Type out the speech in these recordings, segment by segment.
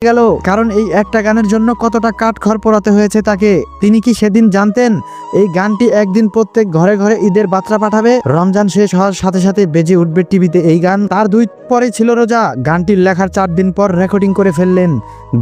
গেল, কারণ এই একটা গানের জন্য কতটা কাঠখড় পোড়াতে হয়েছে তাকে। তিনি কি সেদিন জানতেন এই গানটি একদিন প্রত্যেক ঘরে ঘরে ঈদের বার্তা পাঠাবে? রমজান শেষ হওয়ার সাথে সাথে বেজে উঠবে টিভিতে এই গান। তার 2 পরে ছিল রোজা, গানটির লেখার 4 দিন পর রেকর্ডিং করে ফেললেন।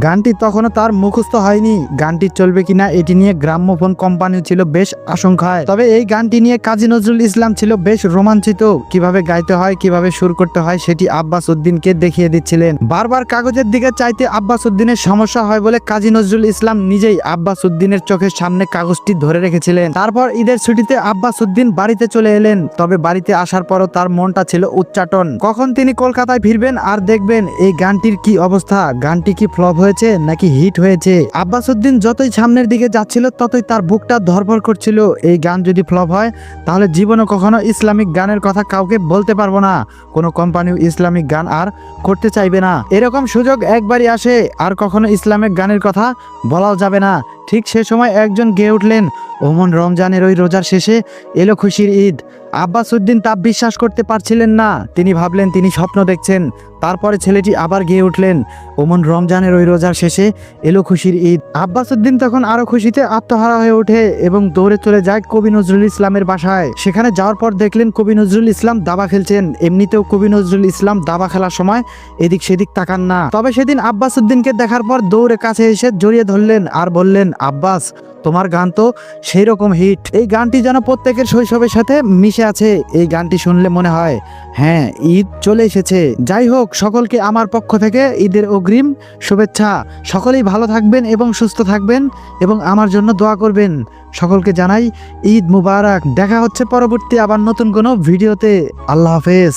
গানটি তখনও তার মুখস্থ হয়নি। গানটি চলবে কিনা এটি নিয়ে গ্রাম্যফোন কোম্পানিও ছিল বেশ আশঙ্কায়। তবে এই গানটি নিয়ে কাজী নজরুল ইসলাম ছিল বেশ রোমাঞ্চিত। কিভাবে গাইতে হয়, কিভাবে সুর করতে হয় সেটি আব্বাস উদ্দিনকে দেখিয়ে দিচ্ছিলেন। বারবার কাগজের দিকে চাইতে আব্বাস উদ্দিনের সমস্যা হয় বলে কাজী নজরুল ইসলাম নিজেই আব্বাস উদ্দিনের চোখের সামনে কাগজটি ধরে রেখেছিলেন। তারপর ঈদের ছুটিতে আব্বাস উদ্দিন বাড়িতে চলে এলেন। তবে বাড়িতে আসার পরও তার মনটা ছিল উচ্চাটন। কখন তিনি কলকাতায় ফিরবেন আর দেখবেন এই গানটির কি অবস্থা, গানটি কি ফ্লপ হয়েছে নাকি হিট হয়েছে। আব্বাস উদ্দিন যতই সামনের দিকে যাচ্ছিল ততই তার বুকটা ধরফর করছিল। এই গান যদি ফ্লপ হয় তাহলে জীবনে কখনো ইসলামিক গানের কথা কাউকে বলতে পারবো না, কোনো কোম্পানিও ইসলামিক গান আর করতে চাইবে না। এরকম সুযোগ একবারই আসে, আর কখনো ইসলামিক গানের কথা বলাও যাবে না। ঠিক সে সময় একজন গেয়ে উঠলেন, ওমন রমজানের ওই রোজার শেষে এলো খুশির ঈদ। আব্বাস উদ্দিন তা বিশ্বাস করতে পারছিলেন না। তিনি ভাবলেন তিনি স্বপ্ন দেখছেন। তারপরে ছেলেটি আবার গেয়ে উঠলেন, ওমন রমজানের ওই রোজার শেষে এলো খুশির ঈদ। আব্বাস উদ্দিন তখন আরো খুশিতে আত্মহারা হয়ে ওঠে এবং দৌড়ে চলে যায় কবি নজরুল ইসলামের বাসায়। সেখানে যাওয়ার পর দেখলেন কবি নজরুল ইসলাম দাবা খেলছেন। এমনিতেও কবি নজরুল ইসলাম দাবা খেলার সময় এদিক সেদিক তাকান না। তবে সেদিন আব্বাস উদ্দিনকে দেখার পর দৌড়ে কাছে এসে জড়িয়ে ধরলেন আর বললেন, আব্বাস, তোমার গান তো সেই রকম হিট। এই গানটি যেন প্রত্যেকের শৈশবের সাথে মিশে আছে। এই গানটি শুনলে মনে হয় হ্যাঁ, ঈদ চলে এসেছে। যাই হোক, সকলকে আমার পক্ষ থেকে ঈদের অগ্রিম শুভেচ্ছা। সকলেই ভালো থাকবেন এবং সুস্থ থাকবেন এবং আমার জন্য দোয়া করবেন। সকলকে জানাই ঈদ মুবারক। দেখা হচ্ছে পরবর্তী আবার নতুন কোনো ভিডিওতে। আল্লাহ হাফেজ।